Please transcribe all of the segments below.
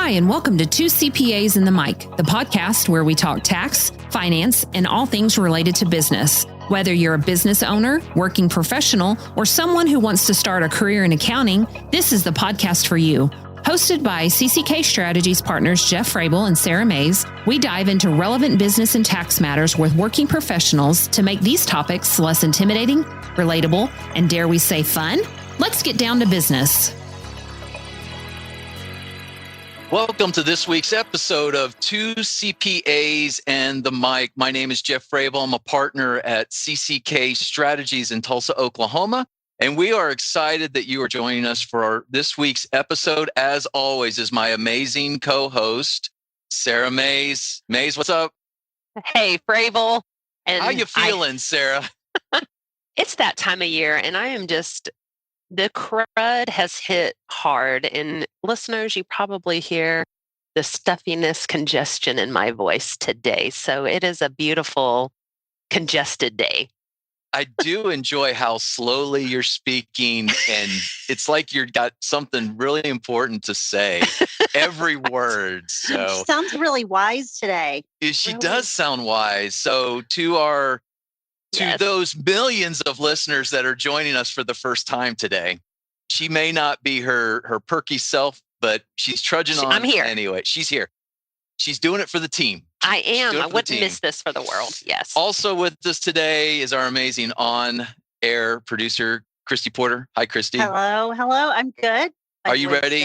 Hi, and welcome to Two CPAs and the Mic, the podcast where we talk tax, finance, and all things related to business. Whether you're a business owner, working professional, or someone who wants to start a career in accounting, this is the podcast for you. Hosted by CCK Strategies partners Jeff Frable and Sara Mays, we dive into relevant business and tax matters with working professionals to make these topics less intimidating, relatable, and dare we say fun? Let's get down to business. Welcome to this week's episode of Two CPAs and the Mic. My name is Jeff Frable. I'm a partner at CCK Strategies in Tulsa, Oklahoma. And we are excited that you are joining us for this week's episode. As always, is my amazing co-host, Sara Mays. Mays, what's up? Hey, Frable. And how you feeling, Sara? It's that time of year, and I am just... The crud has hit hard, and listeners, you probably hear the stuffiness, congestion in my voice today. So it is a beautiful, congested day. I do enjoy how slowly you're speaking, and it's like you've got something really important to say every word. So she sounds really wise today. She does sound wise. So to those millions of listeners that are joining us for the first time today, she may not be her perky self, but she's trudging on. I'm here. Anyway, she's here. She's doing it for the team. I am. I wouldn't miss this for the world. Yes. Also with us today is our amazing on-air producer, Christy Porter. Hi, Christy. Hello. I'm good. Are you ready?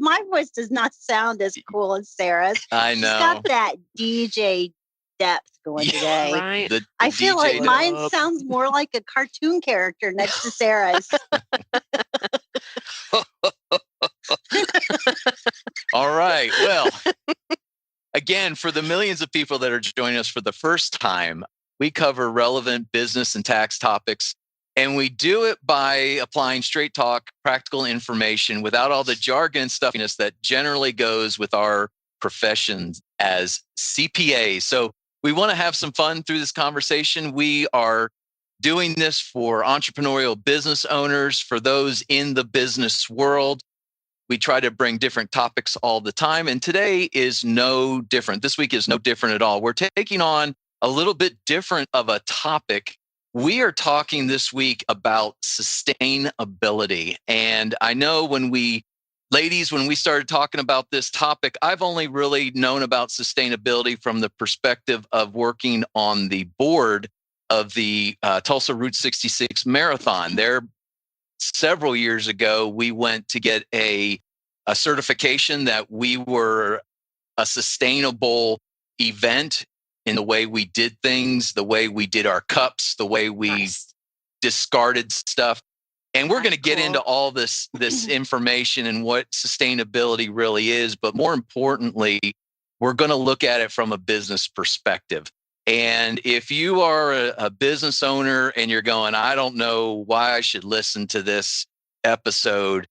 My voice does not sound as cool as Sarah's. I know. She's got that DJ depth going today. Right. I feel like mine sounds more like a cartoon character next to Sarah's. All right. Well, again, for the millions of people that are joining us for the first time, we cover relevant business and tax topics, and we do it by applying straight talk, practical information without all the jargon and stuffiness that generally goes with our professions as CPAs. So we want to have some fun through this conversation. We are doing this for entrepreneurial business owners, for those in the business world. We try to bring different topics all the time, and today is no different. This week is no different at all. We're taking on a little bit different of a topic. We are talking this week about sustainability. And I know when we started talking about this topic, I've only really known about sustainability from the perspective of working on the board of the Tulsa Route 66 Marathon. There, several years ago, we went to get a certification that we were a sustainable event in the way we did things, the way we did our cups, the way we discarded stuff. And we're going to get into all this information and what sustainability really is. But more importantly, we're going to look at it from a business perspective. And if you are a business owner and you're going, I don't know why I should listen to this episode,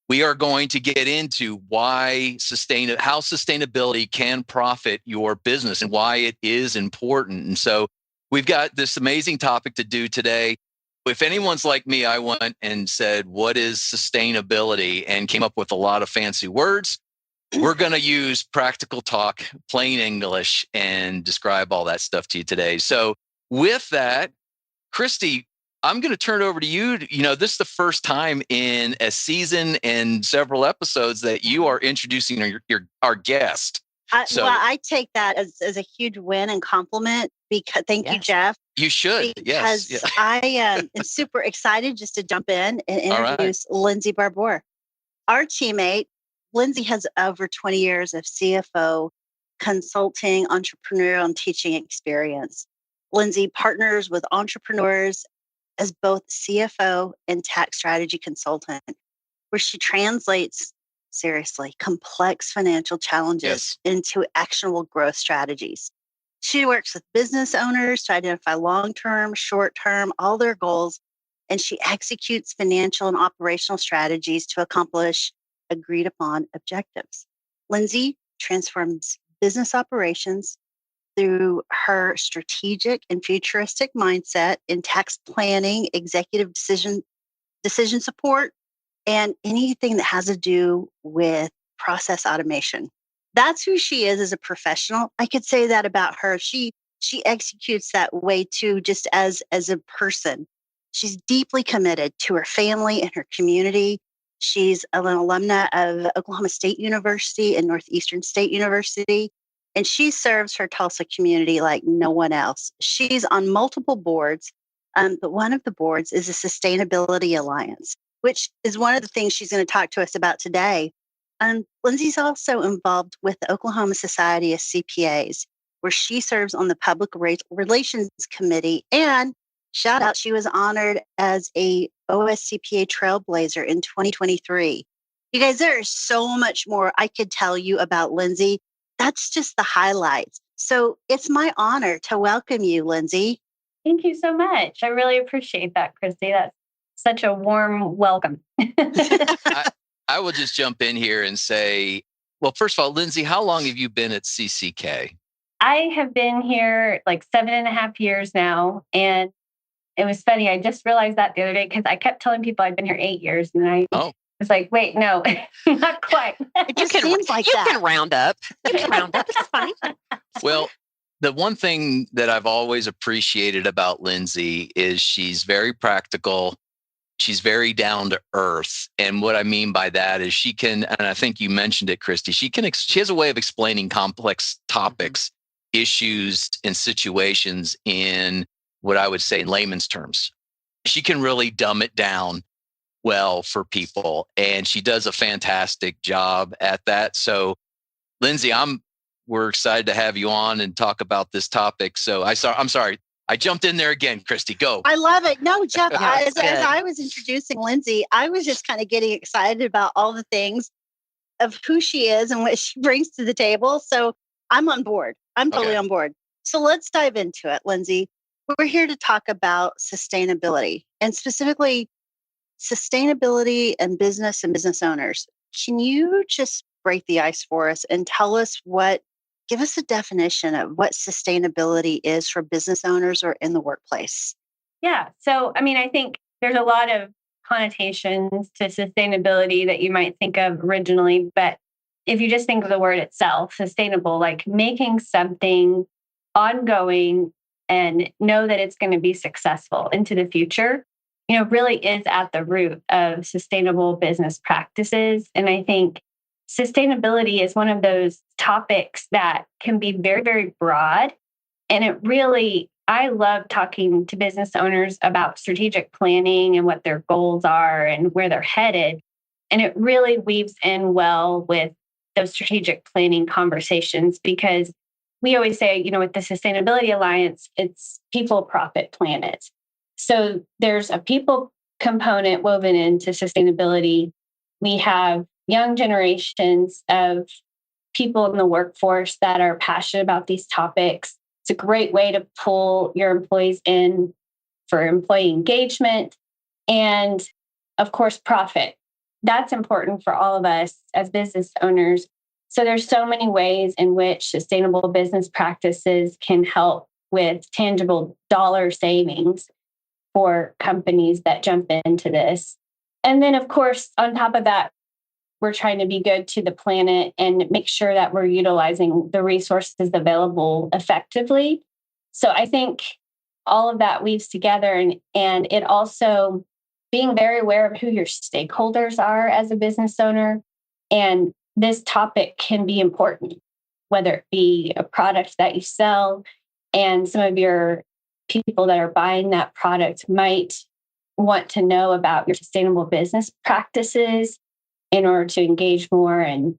we are going to get into how sustainability can profit your business and why it is important. And so we've got this amazing topic to do today. If anyone's like me, I went and said, what is sustainability? And came up with a lot of fancy words. We're going to use practical talk, plain English, and describe all that stuff to you today. So with that, Christy, I'm going to turn it over to you. You know, this is the first time in a season and several episodes that you are introducing our guest. I take that as a huge win and compliment. Because thank you, Jeff. You should. Because I am super excited just to jump in and introduce Lindsey Barbour, our teammate. Lindsey has over 20 years of CFO consulting, entrepreneurial, and teaching experience. Lindsey partners with entrepreneurs as both CFO and tax strategy consultant, where she translates, seriously, complex financial challenges into actionable growth strategies. She works with business owners to identify long-term, short-term, all their goals, and she executes financial and operational strategies to accomplish agreed upon objectives. Lindsey transforms business operations through her strategic and futuristic mindset in tax planning, executive decision support, and anything that has to do with process automation. That's who she is as a professional. I could say that about her. She executes that way too, just as a person. She's deeply committed to her family and her community. She's an alumna of Oklahoma State University and Northeastern State University, and she serves her Tulsa community like no one else. She's on multiple boards, but one of the boards is a Sustainability Alliance, which is one of the things she's going to talk to us about today. Lindsey's also involved with the Oklahoma Society of CPAs, where she serves on the Public Relations Committee. And shout out, she was honored as a OSCPA Trailblazer in 2023. You guys, there is so much more I could tell you about Lindsey. That's just the highlights. So it's my honor to welcome you, Lindsey. Thank you so much. I really appreciate that, Christy. That's such a warm welcome. I will just jump in here and say, well, first of all, Lindsey, how long have you been at CCK? I have been here like 7.5 years now. And it was funny. I just realized that the other day because I kept telling people I'd been here 8 years. And I was like, wait, no, not quite. It just seems like you that. can round up. You can round up. It's fine. Well, the one thing that I've always appreciated about Lindsey is she's very practical. She's very down to earth. And what I mean by that is she can, and I think you mentioned it, Christy, she has a way of explaining complex topics, issues, and situations in what I would say in layman's terms. She can really dumb it down well for people. And she does a fantastic job at that. So Lindsey, we're excited to have you on and talk about this topic. So I'm sorry. I jumped in there again, Christy. Go. I love it. No, Jeff, as I was introducing Lindsey, I was just kind of getting excited about all the things of who she is and what she brings to the table. So I'm on board. I'm totally on board. So let's dive into it, Lindsey. We're here to talk about sustainability and specifically sustainability and business owners. Can you just break the ice for us and tell us give us a definition of what sustainability is for business owners or in the workplace? Yeah. So, I think there's a lot of connotations to sustainability that you might think of originally. But if you just think of the word itself, sustainable, like making something ongoing and know that it's going to be successful into the future, really is at the root of sustainable business practices. And I think sustainability is one of those topics that can be very, very broad. And I love talking to business owners about strategic planning and what their goals are and where they're headed. And it really weaves in well with those strategic planning conversations because we always say, with the Sustainability Alliance, it's people, profit, planet. So there's a people component woven into sustainability. We have young generations of people in the workforce that are passionate about these topics. It's a great way to pull your employees in for employee engagement and, of course, profit. That's important for all of us as business owners. So there's so many ways in which sustainable business practices can help with tangible dollar savings for companies that jump into this. And then, of course, on top of that, we're trying to be good to the planet and make sure that we're utilizing the resources available effectively. So I think all of that weaves together and it also being very aware of who your stakeholders are as a business owner. And this topic can be important, whether it be a product that you sell and some of your people that are buying that product might want to know about your sustainable business practices in order to engage more. And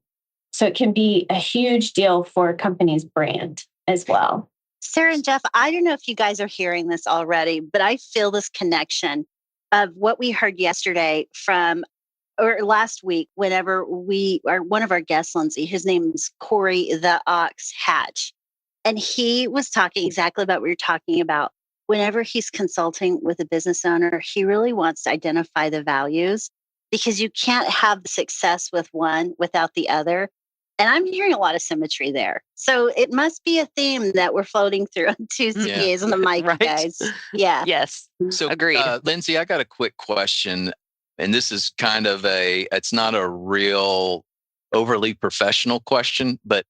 so it can be a huge deal for a company's brand as well. Sara and Jeff, I don't know if you guys are hearing this already, but I feel this connection of what we heard yesterday or last week, whenever one of our guests, Lindsey, his name is Corey the Ox Hatch. And he was talking exactly about what you're talking about. Whenever he's consulting with a business owner, he really wants to identify the values because you can't have the success with one without the other. And I'm hearing a lot of symmetry there. So it must be a theme that we're floating through on two CPAs on the mic, right? Guys. Yeah. Yes. So, agreed. Lindsey, I got a quick question. And this is kind of it's not a real overly professional question, but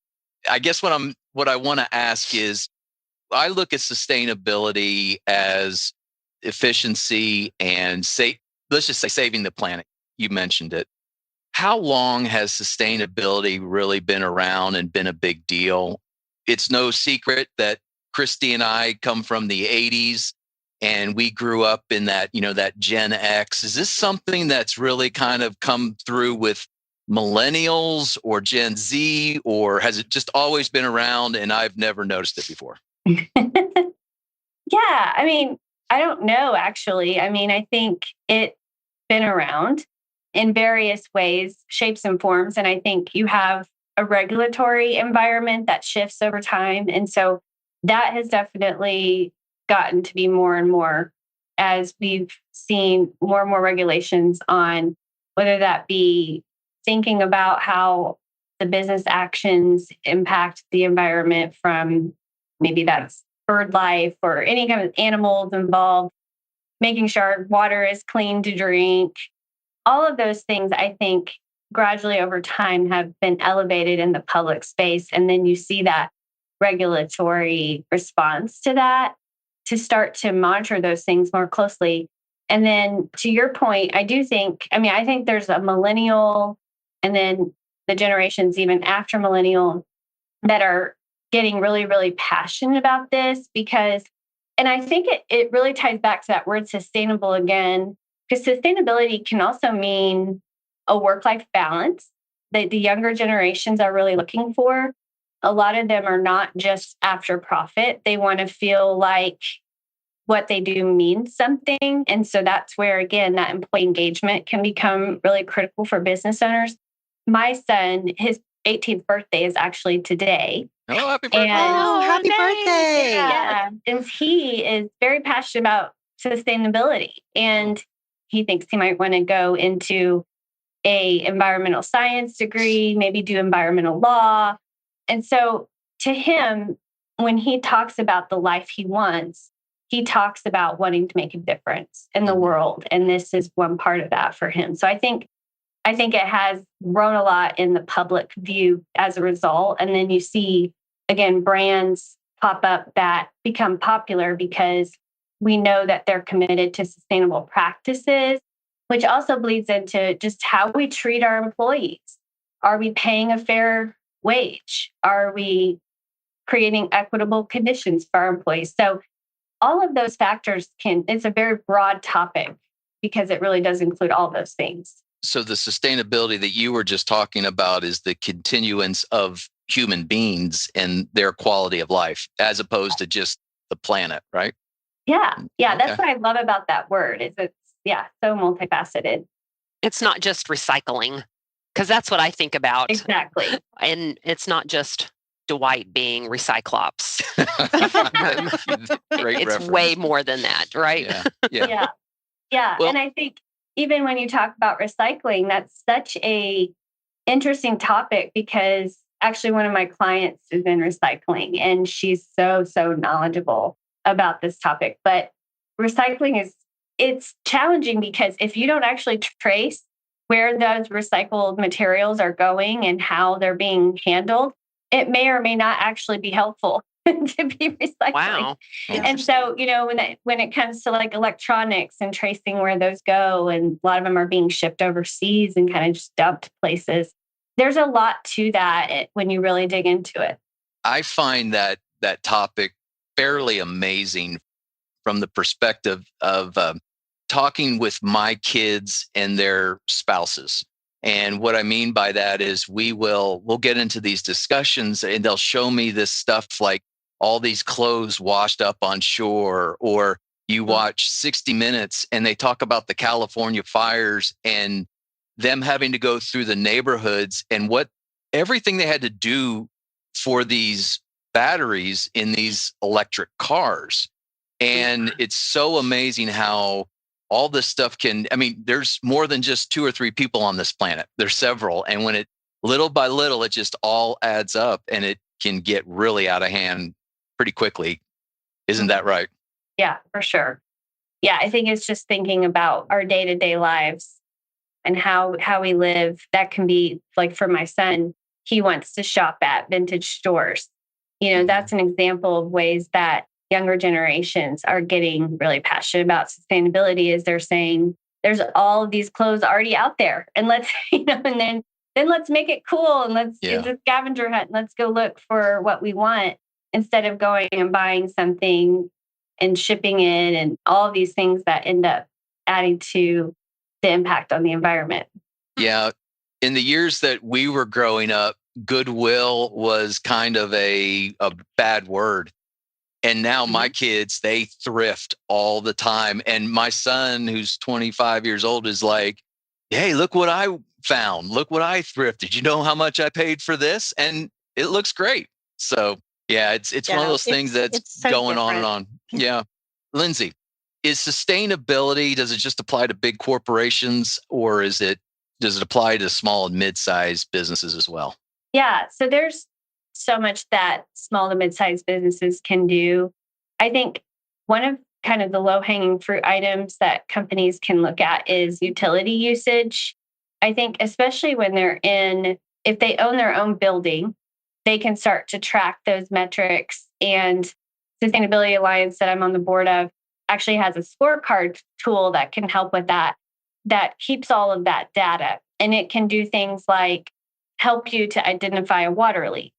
I guess what I want to ask is, I look at sustainability as efficiency and let's just say saving the planet. You mentioned it. How long has sustainability really been around and been a big deal? It's no secret that Christy and I come from the 80s and we grew up in that, that Gen X. Is this something that's really kind of come through with millennials or Gen Z, or has it just always been around and I've never noticed it before? Yeah, I mean, I don't know, actually. I mean, I think it's been around in various ways, shapes and forms. And I think you have a regulatory environment that shifts over time. And so that has definitely gotten to be more and more as we've seen more and more regulations on whether that be thinking about how the business actions impact the environment, from maybe that's bird life or any kind of animals involved, making sure water is clean to drink. All of those things, I think, gradually over time have been elevated in the public space. And then you see that regulatory response to that to start to monitor those things more closely. And then to your point, I think there's a millennial and then the generations even after millennial that are getting really, really passionate about this and I think it really ties back to that word sustainable again, because sustainability can also mean a work-life balance that the younger generations are really looking for. A lot of them are not just after profit. They want to feel like what they do means something. And so that's where, again, that employee engagement can become really critical for business owners. My son, his 18th birthday is actually today. Oh, happy birthday. Happy birthday. Yeah. And he is very passionate about sustainability. And he thinks he might want to go into a environmental science degree, maybe do environmental law. And so to him, when he talks about the life he wants, he talks about wanting to make a difference in the world. And this is one part of that for him. So I think it has grown a lot in the public view as a result. And then you see, again, brands pop up that become popular because we know that they're committed to sustainable practices, which also bleeds into just how we treat our employees. Are we paying a fair wage? Are we creating equitable conditions for our employees? So all of those factors it's a very broad topic because it really does include all those things. So the sustainability that you were just talking about is the continuance of human beings and their quality of life, as opposed to just the planet, right? Yeah. Yeah. Okay. That's what I love about that word is it's so multifaceted. It's not just recycling, because that's what I think about. Exactly. And it's not just Dwight being Recyclops. Great it's reference. Way more than that, right? Yeah. Well, and I think even when you talk about recycling, that's such a interesting topic because actually one of my clients is in recycling and she's so knowledgeable about this topic. But recycling it's challenging because if you don't actually trace where those recycled materials are going and how they're being handled, it may or may not actually be helpful to be recycling. Wow. And so, when it comes to like electronics and tracing where those go, and a lot of them are being shipped overseas and kind of just dumped places, there's a lot to that when you really dig into it. I find that topic fairly amazing from the perspective of talking with my kids and their spouses. And what I mean by that is we'll get into these discussions and they'll show me this stuff like all these clothes washed up on shore, or you watch 60 Minutes and they talk about the California fires and them having to go through the neighborhoods and everything they had to do for these batteries in these electric cars. And it's so amazing how all this stuff there's more than just 2 or 3 people on this planet. There's several. And when little by little, it just all adds up and it can get really out of hand pretty quickly. Isn't that right? Yeah, for sure. Yeah, I think it's just thinking about our day-to-day lives. and how we live. That can be like for my son, he wants to shop at vintage stores. That's an example of ways that younger generations are getting really passionate about sustainability, is they're saying there's all of these clothes already out there, and let's, and then let's make it cool, and it's a scavenger hunt. And let's go look for what we want instead of going and buying something and shipping it and all of these things that end up adding to the impact on the environment. Yeah. In the years that we were growing up, goodwill was kind of a bad word. And now my kids, they thrift all the time. And my son, who's 25 years old, is like, hey, look what I found. Look what I thrifted. You know how much I paid for this? And it looks great. So yeah, it's one of those things that's so going different. On and on. Yeah. Lindsey, is sustainability, does it just apply to big corporations, or does it apply to small and mid-sized businesses as well? Yeah. So there's so much that small to mid-sized businesses can do. I think one of kind of the low-hanging fruit items that companies can look at is utility usage. I think especially when if they own their own building, they can start to track those metrics. And Sustainability Alliance that I'm on the board of actually has a scorecard tool that can help with that keeps all of that data. And it can do things like help you to identify a water leak.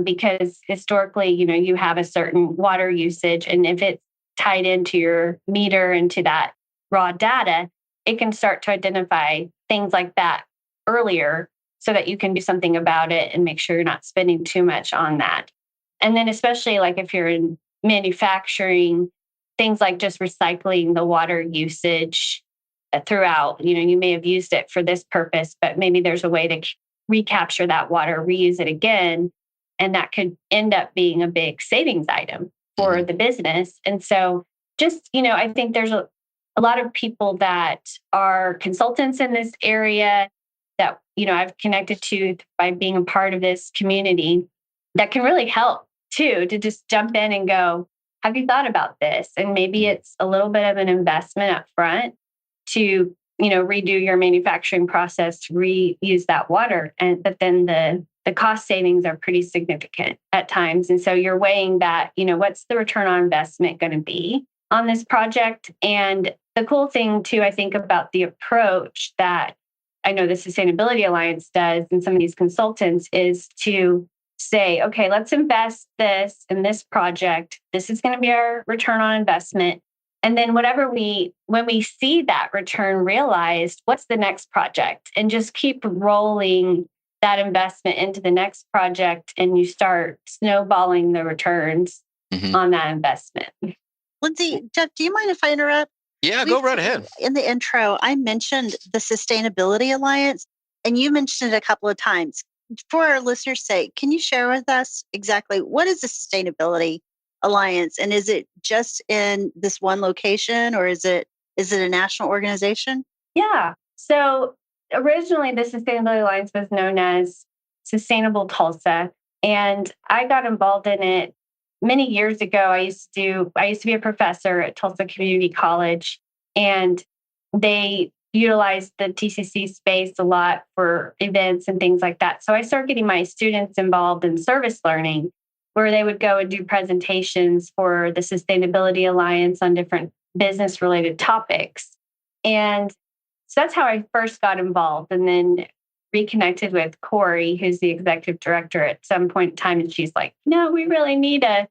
Because historically, you have a certain water usage, and if it's tied into your meter, into that raw data, it can start to identify things like that earlier so that you can do something about it and make sure you're not spending too much on that. And then especially like if you're in manufacturing, things like just recycling the water usage throughout, you may have used it for this purpose, but maybe there's a way to recapture that water, reuse it again. And that could end up being a big savings item for the business. And so just, I think there's a lot of people that are consultants in this area that, I've connected to by being a part of this community that can really help too, to just jump in and go, have you thought about this? And maybe it's a little bit of an investment up front to, redo your manufacturing process, to reuse that water. But then the cost savings are pretty significant at times. And so you're weighing that, what's the return on investment going to be on this project? And the cool thing too, I think about the approach that I know the Sustainability Alliance does and some of these consultants is to say, okay, let's invest this in this project. This is going to be our return on investment. And then when we see that return realized, what's the next project? And just keep rolling that investment into the next project, and you start snowballing the returns on that investment. Lindsey, Jeff, do you mind if I interrupt? Yeah, go right ahead. In the intro, I mentioned the Sustainability Alliance, and you mentioned it a couple of times. For our listeners' sake, can you share with us exactly what is the Sustainability Alliance, and is it just in this one location, or is it a national organization? Yeah. So originally, the Sustainability Alliance was known as Sustainable Tulsa, and I got involved in it many years ago. I used to be a professor at Tulsa Community College, and they utilized the TCC space a lot for events and things like that. So I started getting my students involved in service learning, where they would go and do presentations for the Sustainability Alliance on different business-related topics. And so that's how I first got involved, and then reconnected with Corey, who's the executive director at some point in time. And she's like, no, we really need a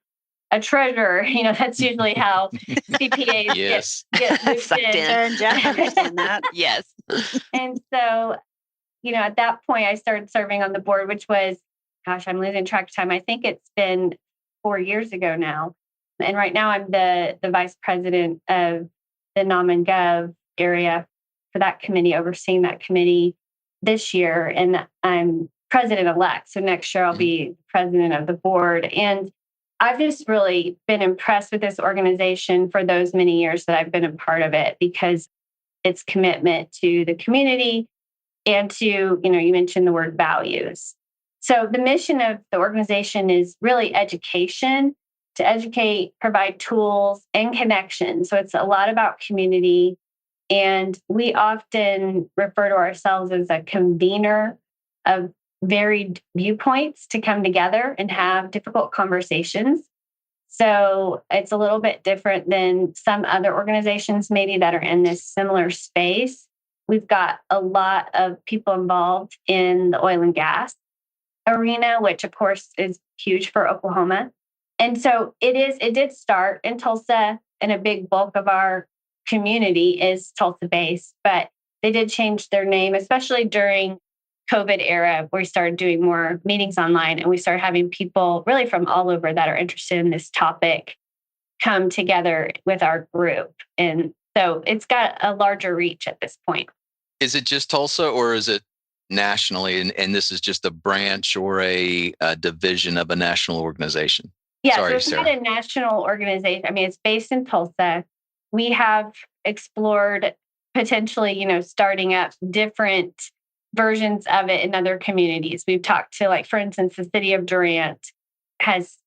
treasurer. That's usually how CPAs get sucked in. Sarah and Jeff understand that. Yes. And so, at that point, I started serving on the board, which was, gosh, I'm losing track of time. I think it's been 4 years ago now. And right now I'm the vice president of the Nom and Gov area for that committee, overseeing that committee this year. And I'm president-elect. So next year I'll be president of the board. And I've just really been impressed with this organization for those many years that I've been a part of it, because its commitment to the community and to, you mentioned the word values. So the mission of the organization is really education, to educate, provide tools and connections. So it's a lot about community. And we often refer to ourselves as a convener of varied viewpoints to come together and have difficult conversations. So it's a little bit different than some other organizations maybe that are in this similar space. We've got a lot of people involved in the oil and gas arena, which of course is huge for Oklahoma. And so it did start in Tulsa, and a big bulk of our community is Tulsa based, but they did change their name, especially during COVID era, where we started doing more meetings online, and we started having people really from all over that are interested in this topic come together with our group. And so it's got a larger reach at this point. Is it just Tulsa, or is it nationally? And this is just a branch or a division of a national organization? Yeah, Sorry, so it's not a national organization. I mean, it's based in Tulsa. We have explored potentially, starting up different versions of it in other communities. We've talked to, like, for instance, the city of Durant has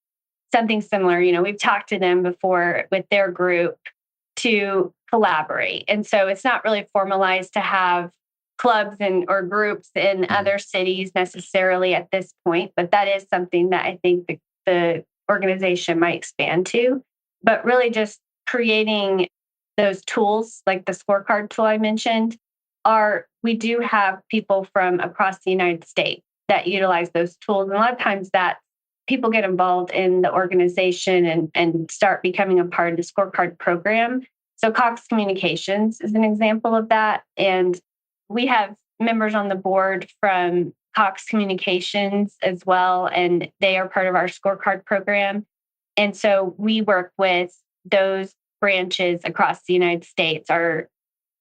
something similar. We've talked to them before with their group to collaborate. And so it's not really formalized to have clubs or groups in other cities necessarily at this point, but that is something that I think the organization might expand to. But really just creating those tools, like the scorecard tool I mentioned, we do have people from across the United States that utilize those tools. And a lot of times that people get involved in the organization and start becoming a part of the scorecard program. So Cox Communications is an example of that. And we have members on the board from Cox Communications as well, and they are part of our scorecard program. And so we work with those branches across the United States are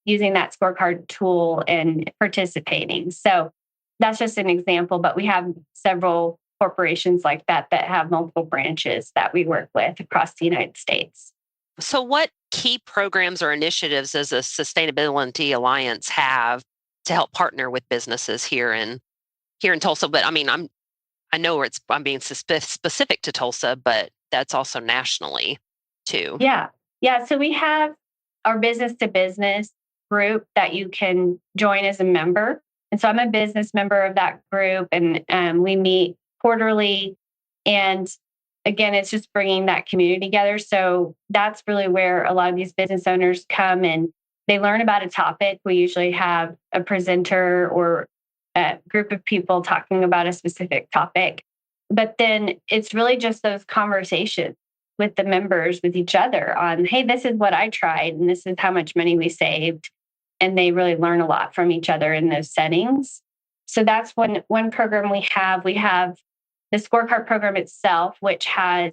using that scorecard tool and participating. So that's just an example, but we have several corporations like that have multiple branches that we work with across the United States. So what key programs or initiatives does a Sustainability Alliance have to help partner with businesses here in Tulsa? But I mean, I know I'm being specific to Tulsa, but that's also nationally too. Yeah. So we have our business to business group that you can join as a member. And so I'm a business member of that group, and we meet quarterly. And again, it's just bringing that community together. So that's really where a lot of these business owners come and they learn about a topic. We usually have a presenter or a group of people talking about a specific topic. But then it's really just those conversations with the members, with each other on, hey, this is what I tried and this is how much money we saved. And they really learn a lot from each other in those settings. So that's one program we have. We have the scorecard program itself, which has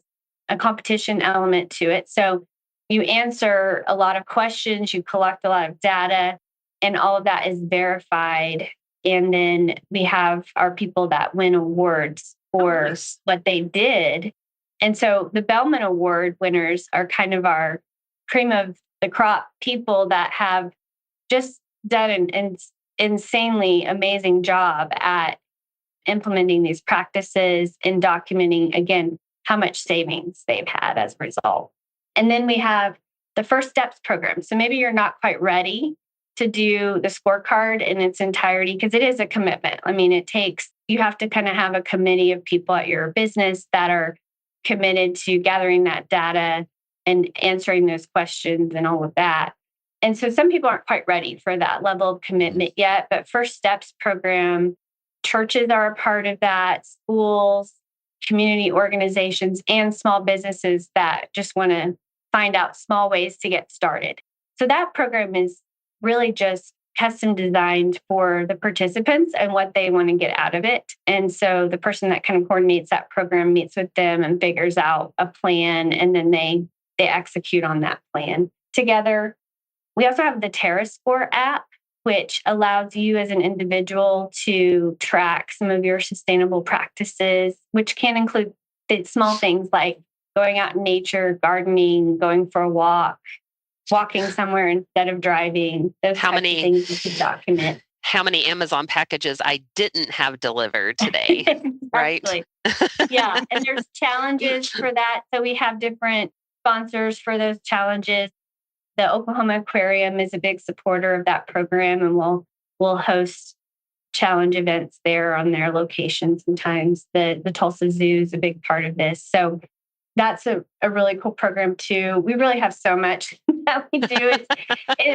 a competition element to it. So you answer a lot of questions, you collect a lot of data, and all of that is verified. And then we have our people that win awards for what they did. And so the Bellman Award winners are kind of our cream of the crop people that have just done an insanely amazing job at implementing these practices and documenting, again, how much savings they've had as a result. And then we have the First Steps program. So maybe you're not quite ready to do the scorecard in its entirety because it is a commitment. I mean, you have to kind of have a committee of people at your business that are committed to gathering that data and answering those questions and all of that. And so some people aren't quite ready for that level of commitment yet, but First Steps program, churches are a part of that, schools, community organizations, and small businesses that just want to find out small ways to get started. So that program is really just custom designed for the participants and what they want to get out of it. And so the person that kind of coordinates that program meets with them and figures out a plan, and then they execute on that plan together. We also have the TerraScore app, which allows you as an individual to track some of your sustainable practices, which can include the small things like going out in nature, gardening, going for a walk, walking somewhere instead of driving. Those things you can document. How many Amazon packages I didn't have delivered today, right? Yeah, and there's challenges for that. So we have different sponsors for those challenges. the Oklahoma Aquarium is a big supporter of that program, and we'll host challenge events there on their location sometimes. The Tulsa Zoo is a big part of this. So that's a really cool program too. We really have so much that we do.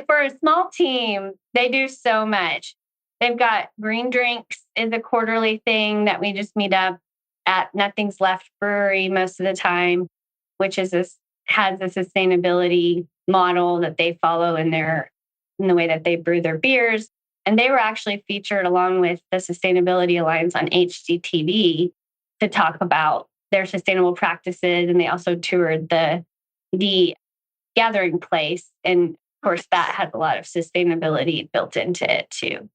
For a small team, they do so much. They've got Green Drinks is a quarterly thing that we just meet up at Nothing's Left Brewery most of the time, which has a sustainability model that they follow in the way that they brew their beers. And they were actually featured along with the Sustainability Alliance on HGTV to talk about their sustainable practices. And they also toured the gathering place. And of course, that has a lot of sustainability built into it too.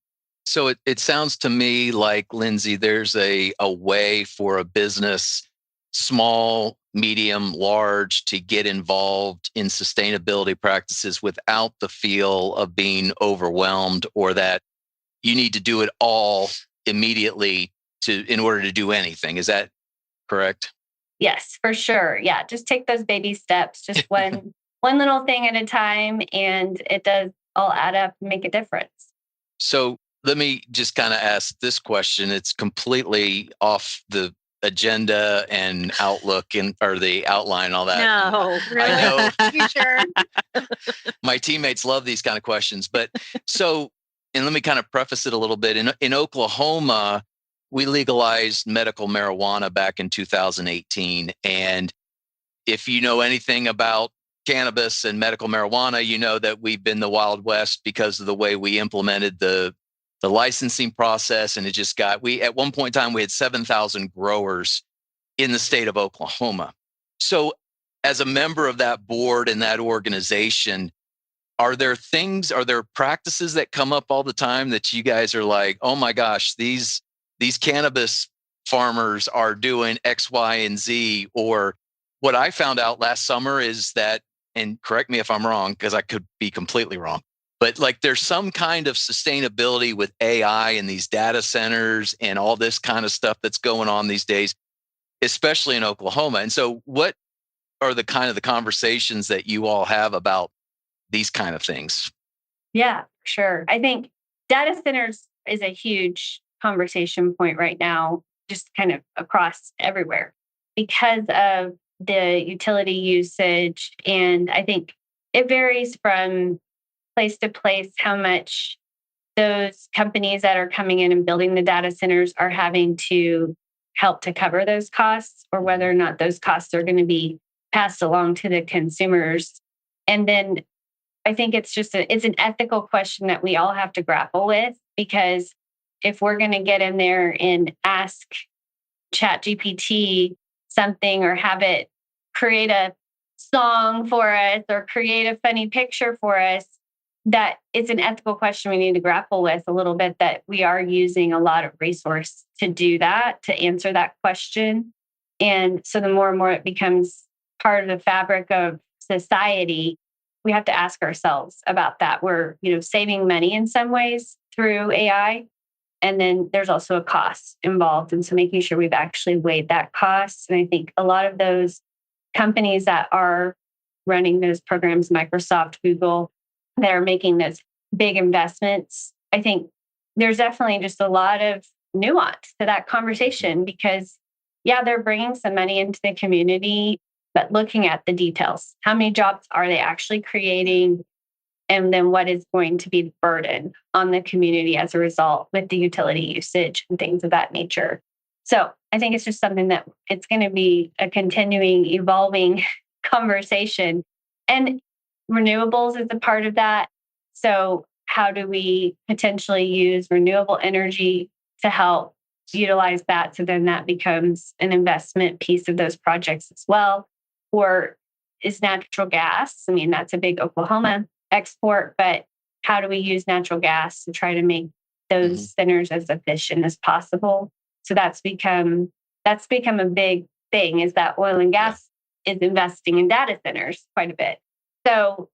So it sounds to me like, Lindsey, there's a way for a business, small, medium, large, to get involved in sustainability practices without the feel of being overwhelmed, or that you need to do it all immediately in order to do anything. Is that correct? Yes, for sure. Yeah, just take those baby steps, just one little thing at a time, and it does all add up and make a difference. So let me just kind of ask this question. It's completely off the agenda and outlook or the outline and all that. No, really? I know. You sure? My teammates love these kind of questions. But and let me kind of preface it a little bit. In Oklahoma, we legalized medical marijuana back in 2018. And if you know anything about cannabis and medical marijuana, you know that we've been the Wild West because of the way we implemented the licensing process. And it just at one point in time, we had 7,000 growers in the state of Oklahoma. So as a member of that board and that organization, are there practices that come up all the time that you guys are like, oh my gosh, these cannabis farmers are doing X, Y, and Z? Or what I found out last summer is that, and correct me if I'm wrong, because I could be completely wrong, but like there's some kind of sustainability with AI and these data centers and all this kind of stuff that's going on these days, especially in Oklahoma. And so what are the kind of the conversations that you all have about these kind of things? Yeah, sure. I think data centers is a huge conversation point right now, just kind of across everywhere because of the utility usage. And I think it varies from place to place how much those companies that are coming in and building the data centers are having to help to cover those costs, or whether or not those costs are going to be passed along to the consumers. And then I think it's an ethical question that we all have to grapple with, because if we're going to get in there and ask ChatGPT something or have it create a song for us or create a funny picture for us, that it's an ethical question we need to grapple with a little bit, that we are using a lot of resource to do that, to answer that question. And so the more and more it becomes part of the fabric of society, we have to ask ourselves about that. We're, saving money in some ways through AI. And then there's also a cost involved. And so making sure we've actually weighed that cost. And I think a lot of those companies that are running those programs, Microsoft, Google, that are making those big investments, I think there's definitely just a lot of nuance to that conversation, because, they're bringing some money into the community, but looking at the details. How many jobs are they actually creating? And then what is going to be the burden on the community as a result with the utility usage and things of that nature? So I think it's just something that it's going to be a continuing, evolving conversation. And renewables is a part of that. So how do we potentially use renewable energy to help utilize that? So then that becomes an investment piece of those projects as well. Or is natural gas? I mean, that's a big Oklahoma export, but how do we use natural gas to try to make those centers as efficient as possible? So that's become a big thing, is that oil and gas is investing in data centers quite a bit. So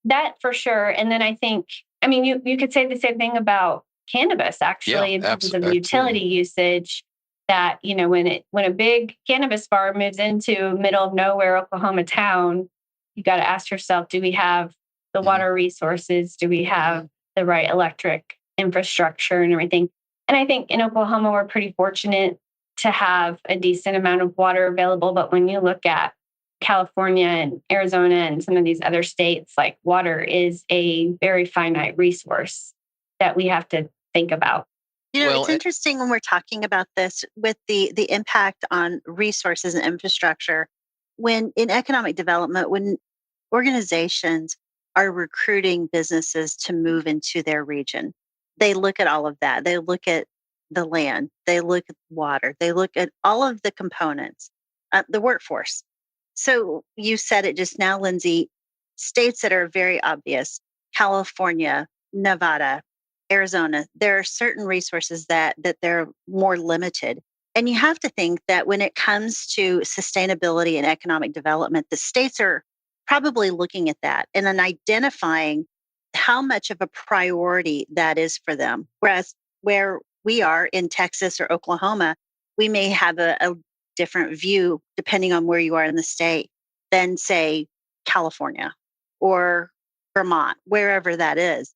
that for sure. And then I think, you could say the same thing about cannabis, actually, in terms of the utility usage, that, when a big cannabis farm moves into middle of nowhere Oklahoma town, you got to ask yourself, do we have the water resources? Do we have the right electric infrastructure and everything? And I think in Oklahoma, we're pretty fortunate to have a decent amount of water available. But when you look at California and Arizona and some of these other states, like water is a very finite resource that we have to think about. It's interesting when we're talking about this with the impact on resources and infrastructure. When in economic development, when organizations are recruiting businesses to move into their region, they look at all of that. They look at the land, they look at water, they look at all of the components, the workforce. So you said it just now, Lindsey, states that are very obvious, California, Nevada, Arizona, there are certain resources that they're more limited. And you have to think that when it comes to sustainability and economic development, the states are probably looking at that and then identifying how much of a priority that is for them. Whereas where we are in Texas or Oklahoma, we may have a different view depending on where you are in the state than, say, California or Vermont, wherever that is.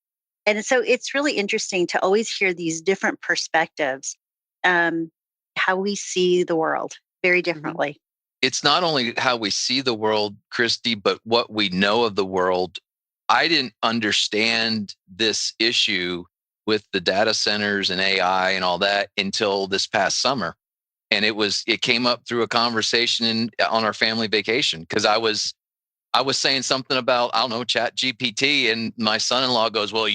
And so it's really interesting to always hear these different perspectives, how we see the world very differently. It's not only how we see the world, Christy, but what we know of the world. I didn't understand this issue with the data centers and AI and all that until this past summer. And it came up through a conversation on our family vacation, because I was saying something about, I don't know, Chat GPT, and my son-in-law goes, well,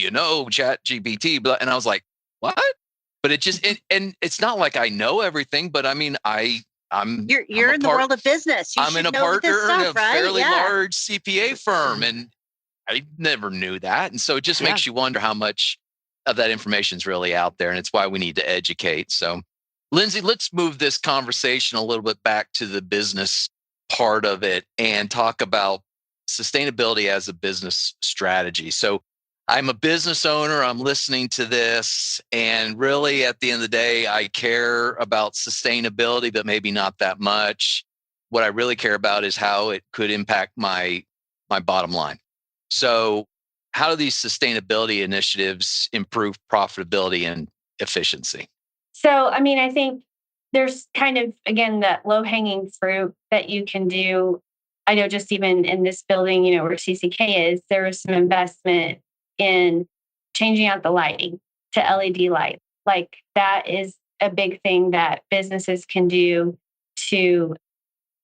Chat GPT, and I was like, what? But and it's not like I know everything, but I mean, you're in the world of business. I'm in a partner in a fairly large CPA firm, and I never knew that. And so it just makes you wonder how much of that information is really out there. And it's why we need to educate. So, Lindsey, let's move this conversation a little bit back to the business part of it and talk about sustainability as a business strategy. So I'm a business owner, I'm listening to this, and really at the end of the day, I care about sustainability, but maybe not that much. What I really care about is how it could impact my bottom line. So how do these sustainability initiatives improve profitability and efficiency? So, I mean, I think there's kind of, again, that low-hanging fruit that you can do. I know just even in this building, where CCK is, there was some investment in changing out the lighting to LED light. Like, that is a big thing that businesses can do to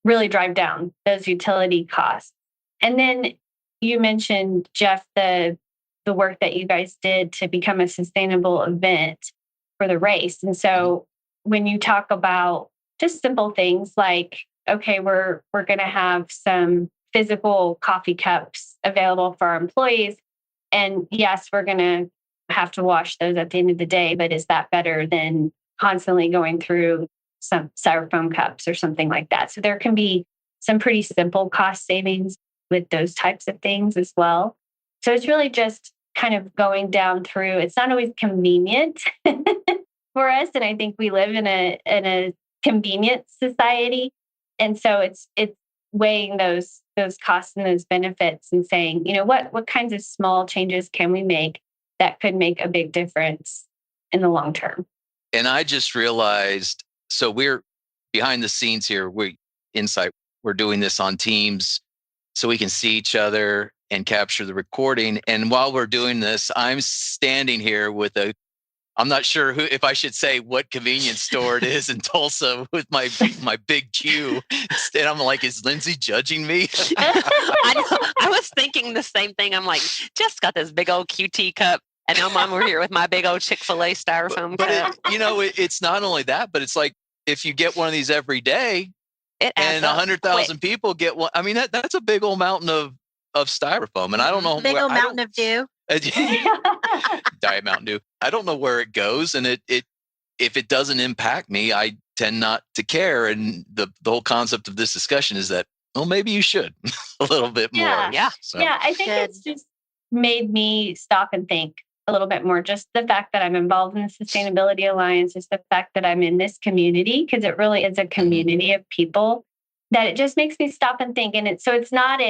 really drive down those utility costs. And then you mentioned, Jeff, the work that you guys did to become a sustainable event for the race. And so when you talk about just simple things like, okay, we're going to have some physical coffee cups available for our employees. And yes, we're going to have to wash those at the end of the day, but is that better than constantly going through some styrofoam cups or something like that? So there can be some pretty simple cost savings with those types of things as well. So it's really just kind of going down through. It's not always convenient for us. And I think we live in a convenient society. And so it's weighing those costs and those benefits and saying, what kinds of small changes can we make that could make a big difference in the long term? And I just realized, so we're behind the scenes here, we're doing this on Teams so we can see each other and capture the recording. And while we're doing this, I'm standing here with I'm not sure if I should say what convenience store it is in Tulsa with my big Q. And I'm like, is Lindsey judging me? I was thinking the same thing. I'm like, Jeff's got this big old QT cup. And now Mom, we're here with my big old Chick-fil-A styrofoam cup. It's not only that, but it's like, if you get one of these every day and 100,000 people get one, I mean, that's a big old mountain of styrofoam. And I don't know. Big old mountain of dew. Diet Mountain Dew. I don't know where it goes, and if it doesn't impact me, I tend not to care. And the whole concept of this discussion is that, well, maybe you should a little bit more. Yeah. So. Yeah. I think it's just made me stop and think a little bit more. Just the fact that I'm involved in the Sustainability Alliance, just the fact that I'm in this community, because it really is a community of people, that it just makes me stop and think. And it's not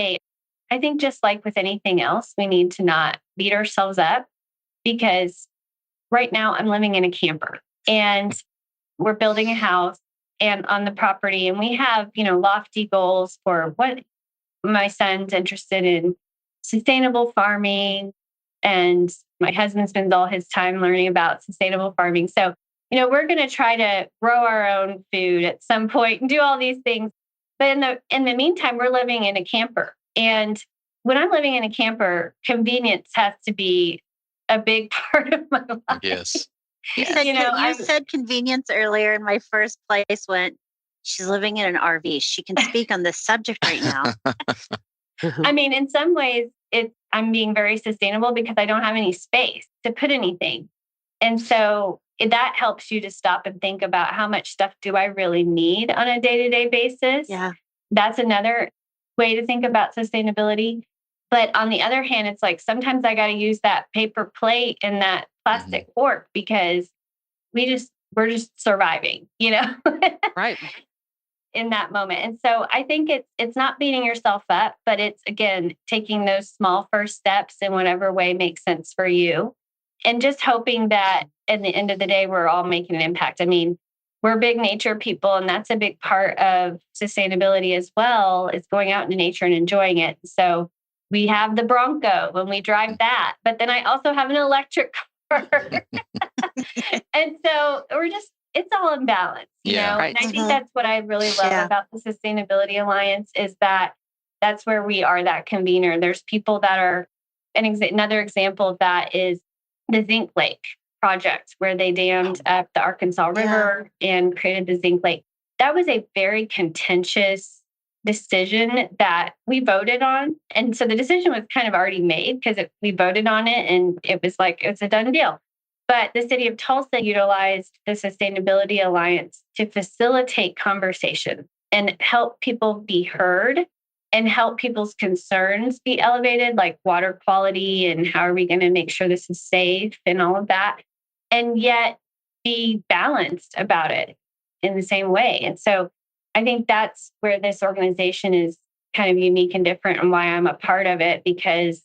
I think just like with anything else, we need to not beat ourselves up, because right now I'm living in a camper and we're building a house and on the property, and we have, lofty goals for what my son's interested in: sustainable farming. And my husband spends all his time learning about sustainable farming. So, we're going to try to grow our own food at some point and do all these things. But in the meantime, we're living in a camper. And when I'm living in a camper, convenience has to be a big part of my life. Yes. You said convenience earlier, and my first place went, she's living in an RV. She can speak on this subject right now. I mean, in some ways, I'm being very sustainable because I don't have any space to put anything. And so that helps you to stop and think about, how much stuff do I really need on a day-to-day basis? Yeah. That's another way to think about sustainability. But on the other hand, it's like sometimes I got to use that paper plate and that plastic fork because we're just surviving, Right. in that moment. And so I think it's not beating yourself up, but it's, again, taking those small first steps in whatever way makes sense for you. And just hoping that at the end of the day, we're all making an impact. I mean, we're big nature people, and that's a big part of sustainability as well, is going out into nature and enjoying it. So we have the Bronco when we drive that, but then I also have an electric car. And so it's all in balance, Yeah. Right. And I think that's what I really love about the Sustainability Alliance, is that that's where we are that convener. There's people that are, another example of that is the Zinc Lake project, where they dammed up the Arkansas River and created the Zinc Lake. That was a very contentious decision that we voted on. And so the decision was kind of already made because we voted on it, and it was like, it's a done deal. But the city of Tulsa utilized the Sustainability Alliance to facilitate conversation and help people be heard and help people's concerns be elevated, like water quality and how are we going to make sure this is safe and all of that, and yet be balanced about it in the same way. And so I think that's where this organization is kind of unique and different, and why I'm a part of it, because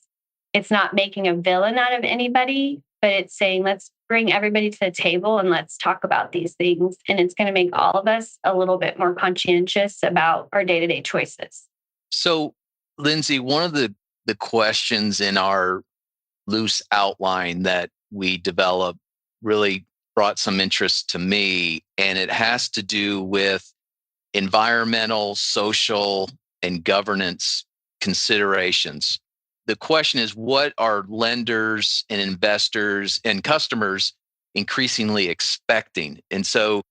it's not making a villain out of anybody, but it's saying, let's bring everybody to the table and let's talk about these things. And it's going to make all of us a little bit more conscientious about our day-to-day choices. So, Lindsey, one of the questions in our loose outline that we developed really brought some interest to me, and it has to do with environmental, social, and governance considerations. The question is, what are lenders and investors and customers increasingly expecting? And so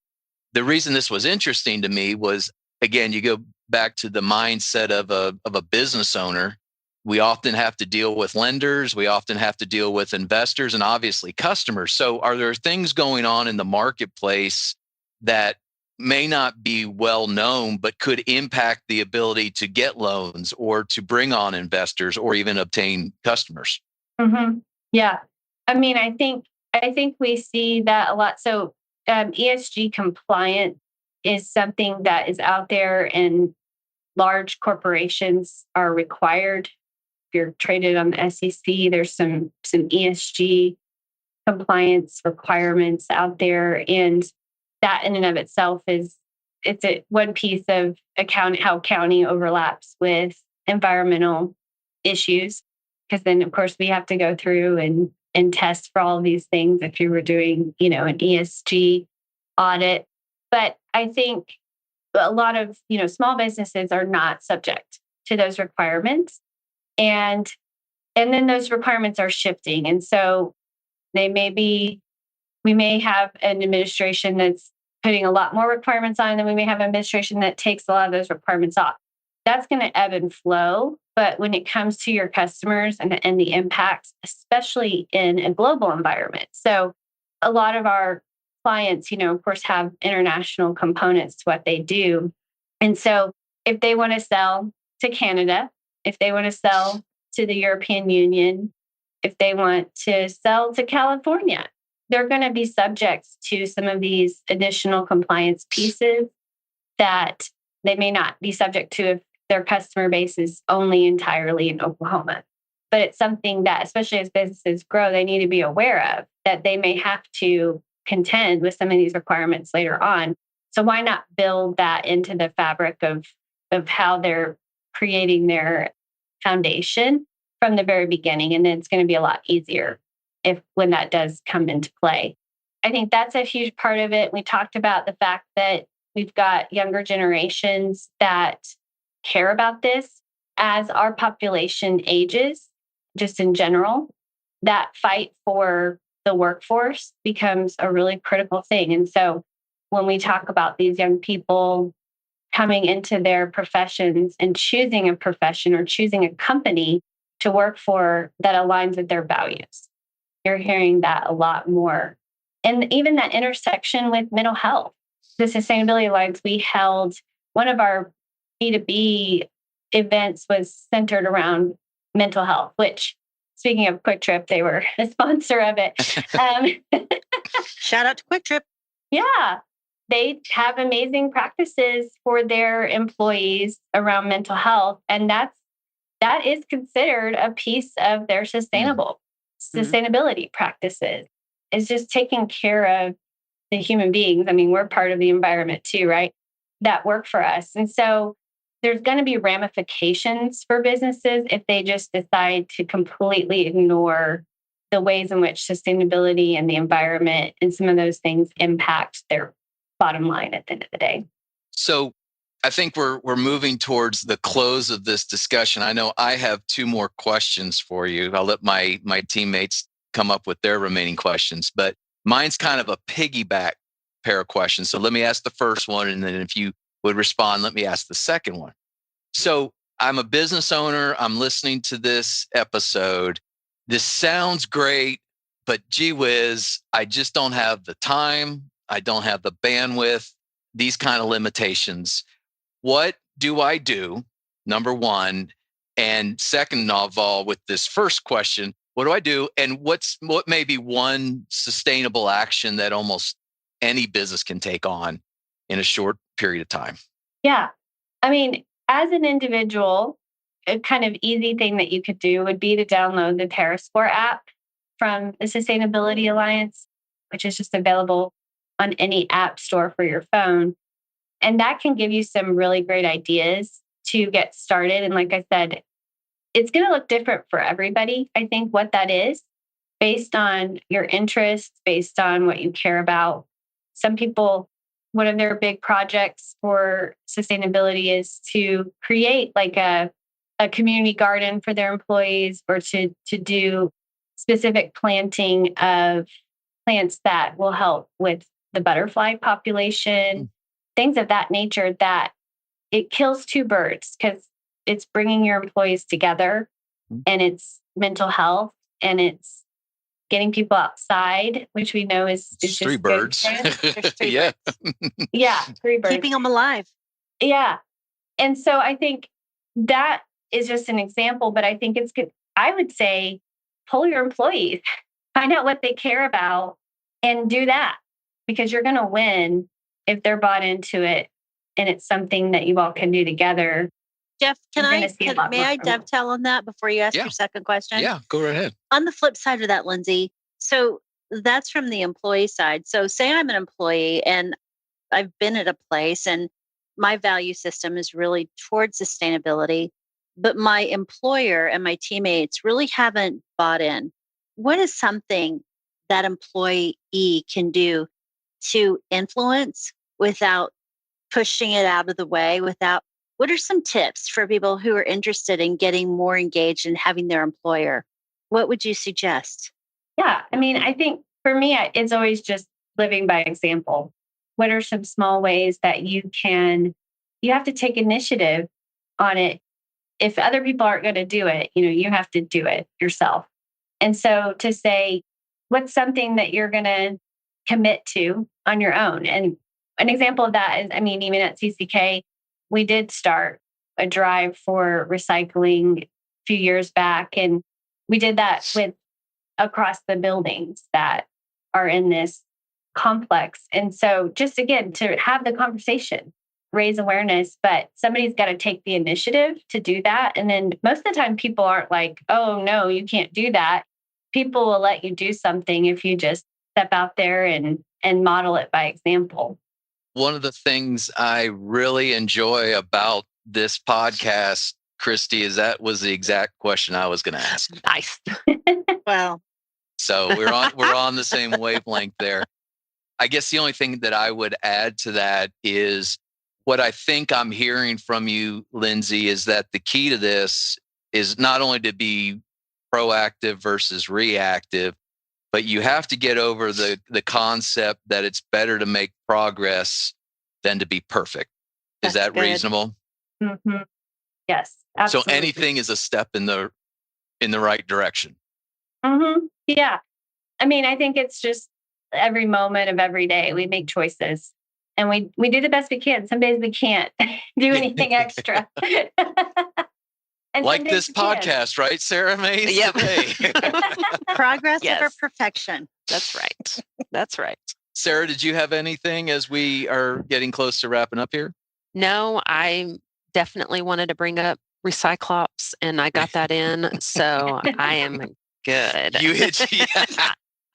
the reason this was interesting to me was, again, you go back to the mindset of a business owner. We often have to deal with lenders. We often have to deal with investors and obviously customers. So are there things going on in the marketplace that may not be well known, but could impact the ability to get loans or to bring on investors or even obtain customers? Mm-hmm. Yeah. I mean, I think we see that a lot. So ESG compliant is something that is out there, and large corporations are required. If you're traded on the SEC, there's some ESG compliance requirements out there. And that in and of itself it's one piece of how county overlaps with environmental issues. Because then, of course, we have to go through and test for all of these things if you were doing, an ESG audit. But I think a lot of, small businesses are not subject to those requirements. And then those requirements are shifting. And so we may have an administration that's putting a lot more requirements on, and then we may have an administration that takes a lot of those requirements off. That's going to ebb and flow. But when it comes to your customers and the impacts, especially in a global environment. So a lot of our clients, of course, have international components to what they do. And so if they want to sell to Canada, if they want to sell to the European Union, if they want to sell to California, they're going to be subject to some of these additional compliance pieces that they may not be subject to their customer base is only entirely in Oklahoma. But it's something that, especially as businesses grow, they need to be aware of, that they may have to contend with some of these requirements later on. So why not build that into the fabric of how they're creating their foundation from the very beginning? And then it's going to be a lot easier when that does come into play. I think that's a huge part of it. We talked about the fact that we've got younger generations that care about this. As our population ages, just in general, that fight for the workforce becomes a really critical thing. And so when we talk about these young people coming into their professions and choosing a profession or choosing a company to work for that aligns with their values, you're hearing that a lot more. And even that intersection with mental health. The Sustainability Alliance, we held one of our B2B events was centered around mental health, which, speaking of Quick Trip, they were a sponsor of it. Shout out to Quick Trip. Yeah. They have amazing practices for their employees around mental health. And that is considered a piece of their sustainability practices. It's just taking care of the human beings. I mean, we're part of the environment too, right? That work for us. And so there's going to be ramifications for businesses if they just decide to completely ignore the ways in which sustainability and the environment and some of those things impact their bottom line at the end of the day. So I think we're moving towards the close of this discussion. I know I have two more questions for you. I'll let my teammates come up with their remaining questions, but mine's kind of a piggyback pair of questions. So let me ask the first one, and then if you would respond, let me ask the second one. So I'm a business owner. I'm listening to this episode. This sounds great, but gee whiz, I just don't have the time. I don't have the bandwidth, these kind of limitations. What do I do? Number one. And second of all, with this first question, what do I do? And what may be one sustainable action that almost any business can take on in a short period of time? Yeah. I mean, as an individual, a kind of easy thing that you could do would be to download the TerraScore app from the Sustainability Alliance, which is just available on any app store for your phone. And that can give you some really great ideas to get started. And like I said, it's going to look different for everybody. I think what that is based on your interests, based on what you care about. Some people, one of their big projects for sustainability is to create like a community garden for their employees, or to do specific planting of plants that will help with the butterfly population, things of that nature, that it kills two birds because it's bringing your employees together, and it's mental health, and it's getting people outside, which we know is three birds. Yeah. Yeah, three birds. Keeping them alive. Yeah. And so I think that is just an example, but I think it's good. I would say pull your employees, find out what they care about, and do that, because you're going to win if they're bought into it and it's something that you all can do together. Jeff, may I dovetail on that before you ask your second question? Yeah, go right ahead. On the flip side of that, Lindsey, so that's from the employee side. So say I'm an employee and I've been at a place and my value system is really towards sustainability, but my employer and my teammates really haven't bought in. What is something that employee can do to influence without pushing it out of the way? What are some tips for people who are interested in getting more engaged in having their employer? What would you suggest? Yeah, I mean, I think for me, it's always just living by example. What are some small ways that you have to take initiative on it? If other people aren't going to do it, you have to do it yourself. And so to say, what's something that you're going to commit to on your own? And an example of that is, I mean, even at CCK, we did start a drive for recycling a few years back. And we did that with across the buildings that are in this complex. And so just again, to have the conversation, raise awareness, but somebody's got to take the initiative to do that. And then most of the time people aren't like, oh no, you can't do that. People will let you do something if you just step out there and model it by example. One of the things I really enjoy about this podcast, Christy, is that was the exact question I was going to ask. Nice. Wow. So we're on the same wavelength there. I guess the only thing that I would add to that is what I think I'm hearing from you, Lindsey, is that the key to this is not only to be proactive versus reactive, but you have to get over the concept that it's better to make progress than to be perfect. Is that reasonable? Mm-hmm. Yes, absolutely. So anything is a step in the right direction. Mm-hmm. Yeah. I mean, I think it's just every moment of every day we make choices and we do the best we can. Some days we can't do anything extra. And like this podcast, right, Sara Mays? Yep. Progress Yes. over perfection. That's right. That's right. Sara, did you have anything as we are getting close to wrapping up here? No, I definitely wanted to bring up Recyclops and I got that in. So I am good. You hit.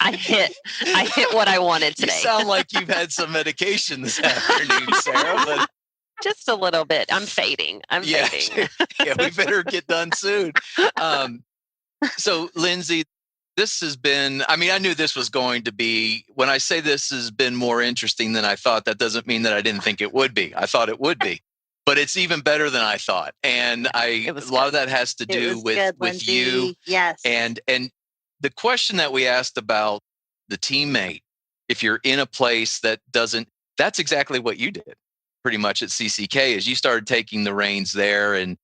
I hit what I wanted today. You sound like you've had some medication this afternoon, Sara. But just a little bit. I'm fading. Fading. Yeah, we better get done soon. So, Lindsey, this has been, I mean, I knew this was going to be, when I say this has been more interesting than I thought, that doesn't mean that I didn't think it would be. I thought it would be, but it's even better than I thought. And a lot of that has to do with you. Yes. And the question that we asked about the teammate, if you're in a place that doesn't, that's exactly what you did pretty much at CCK, is you started taking the reins there and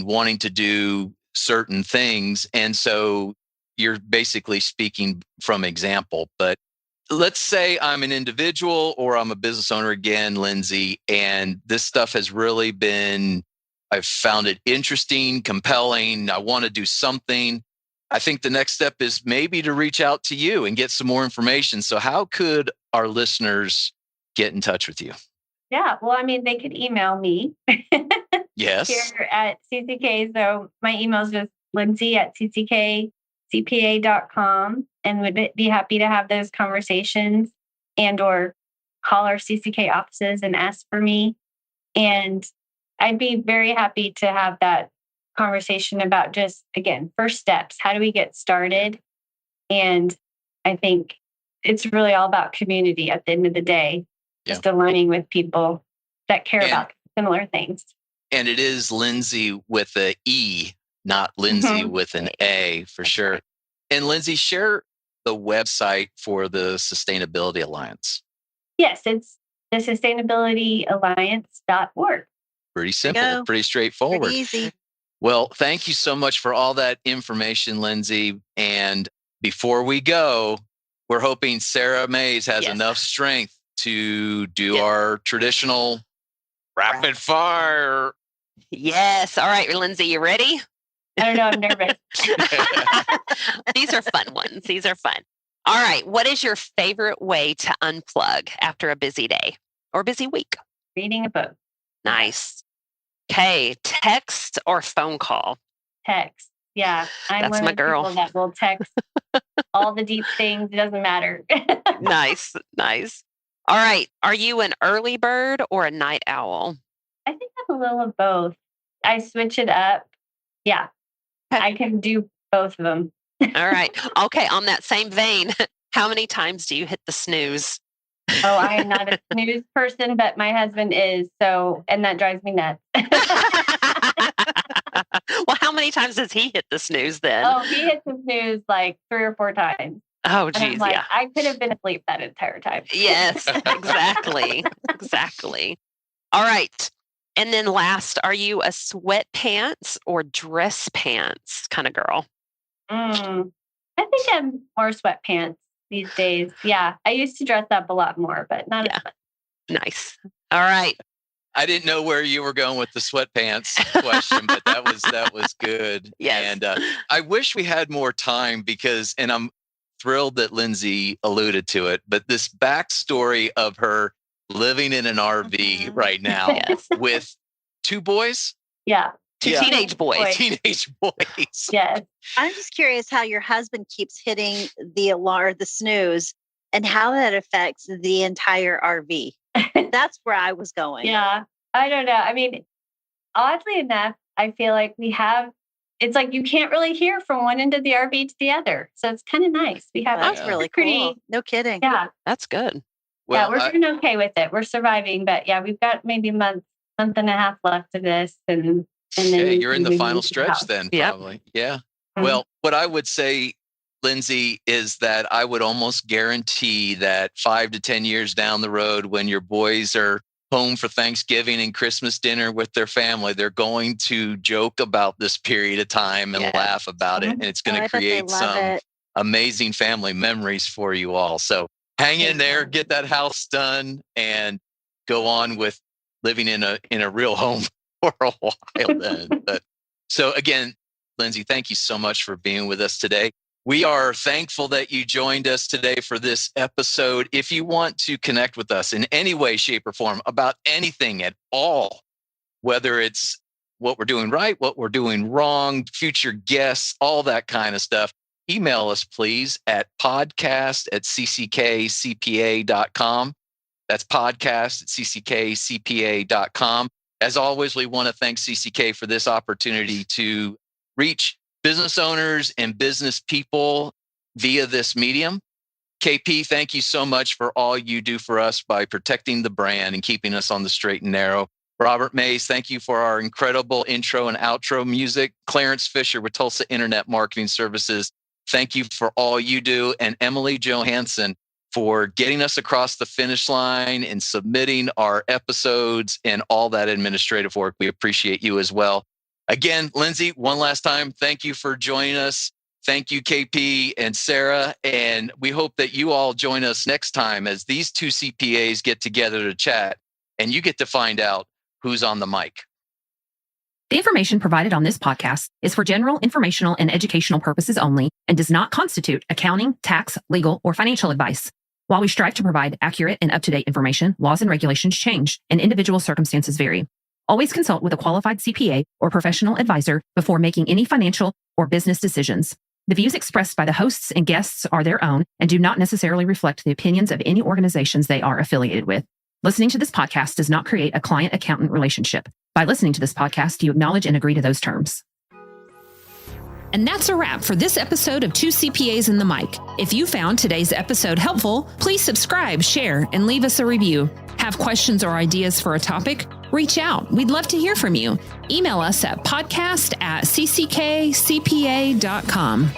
wanting to do certain things. And so you're basically speaking from example. But let's say I'm an individual or I'm a business owner again, Lindsey, and this stuff has really been, I've found it interesting, compelling. I want to do something. I think the next step is maybe to reach out to you and get some more information. So how could our listeners get in touch with you? Yeah, well, I mean, they could email me. Yes. Here at CCK. So my email is just lindsey@cckcpa.com, and would be happy to have those conversations and or call our CCK offices and ask for me. And I'd be very happy to have that conversation about just, again, first steps. How do we get started? And I think it's really all about community at the end of the day, just aligning with people that care about similar things. And it is Lindsey with an E, not Lindsey with an A, for sure. And Lindsey, share the website for the Sustainability Alliance. Yes, it's the sustainabilityalliance.org. Pretty simple, pretty straightforward. Pretty easy. Well, thank you so much for all that information, Lindsey. And before we go, we're hoping Sara Mays has enough strength to do our traditional rapid fire. Yes. All right, Lindsey, you ready? I don't know. I'm nervous. These are fun ones. These are fun. All right. What is your favorite way to unplug after a busy day or busy week? Reading a book. Nice. Okay. Text or phone call? Text. Yeah. I'm That's one my of the girl. people that will text all the deep things. It doesn't matter. Nice. Nice. All right. Are you an early bird or a night owl? I think I'm a little of both. I switch it up. Yeah. I can do both of them. All right. Okay. On that same vein, how many times do you hit the snooze? Oh, I am not a snooze person, but my husband is. So, and that drives me nuts. Well, how many times does he hit the snooze then? Oh, he hits the snooze like 3 or 4 times. Oh, And geez. I'm like, Yeah. I could have been asleep that entire time. Yes, exactly. Exactly. All right. And then last, are you a sweatpants or dress pants kind of girl? I think I'm more sweatpants these days. Yeah. I used to dress up a lot more, but not as much. Nice. All right. I didn't know where you were going with the sweatpants question, but that was good. Yes. And I wish we had more time because, and I'm thrilled that Lindsey alluded to it, but this backstory of her living in an RV right now with 2 boys. Yeah. Two teenage boys. Teenage boys. Yes. I'm just curious how your husband keeps hitting the alarm, the snooze, and how that affects the entire RV. That's where I was going. Yeah. I don't know. I mean, oddly enough, I feel like it's like you can't really hear from one end of the RV to the other. So it's kind of nice. We have That's really cool. No kidding. Yeah. That's good. Well, we're doing okay with it. We're surviving, but we've got maybe a month and a half left of this. And then you're in the final stretch then, probably. Yeah. Mm-hmm. Well, what I would say, Lindsey, is that I would almost guarantee that 5 to 10 years down the road, when your boys are home for Thanksgiving and Christmas dinner with their family, they're going to joke about this period of time and laugh about it. And it's going to create some amazing family memories for you all. So hang in there, get that house done, and go on with living in a real home for a while then. So again, Lindsey, thank you so much for being with us today. We are thankful that you joined us today for this episode. If you want to connect with us in any way, shape, or form about anything at all, whether it's what we're doing right, what we're doing wrong, future guests, all that kind of stuff, email us, please, at podcast@cckcpa.com. That's podcast@cckcpa.com. As always, we want to thank CCK for this opportunity to reach business owners and business people via this medium. KP, thank you so much for all you do for us by protecting the brand and keeping us on the straight and narrow. Robert Mays, thank you for our incredible intro and outro music. Clarence Fisher with Tulsa Internet Marketing Services, thank you for all you do. And Emily Johansson for getting us across the finish line and submitting our episodes and all that administrative work. We appreciate you as well. Again, Lindsey, one last time, thank you for joining us. Thank you, KP and Sarah. And we hope that you all join us next time as these 2 CPAs get together to chat and you get to find out who's on the mic. The information provided on this podcast is for general informational and educational purposes only and does not constitute accounting, tax, legal, or financial advice. While we strive to provide accurate and up-to-date information, laws and regulations change and individual circumstances vary. Always consult with a qualified CPA or professional advisor before making any financial or business decisions. The views expressed by the hosts and guests are their own and do not necessarily reflect the opinions of any organizations they are affiliated with. Listening to this podcast does not create a client-accountant relationship. By listening to this podcast, you acknowledge and agree to those terms. And that's a wrap for this episode of 2 CPAs in the Mic. If you found today's episode helpful, please subscribe, share, and leave us a review. Have questions or ideas for a topic? Reach out. We'd love to hear from you. Email us at podcast@cckcpa.com.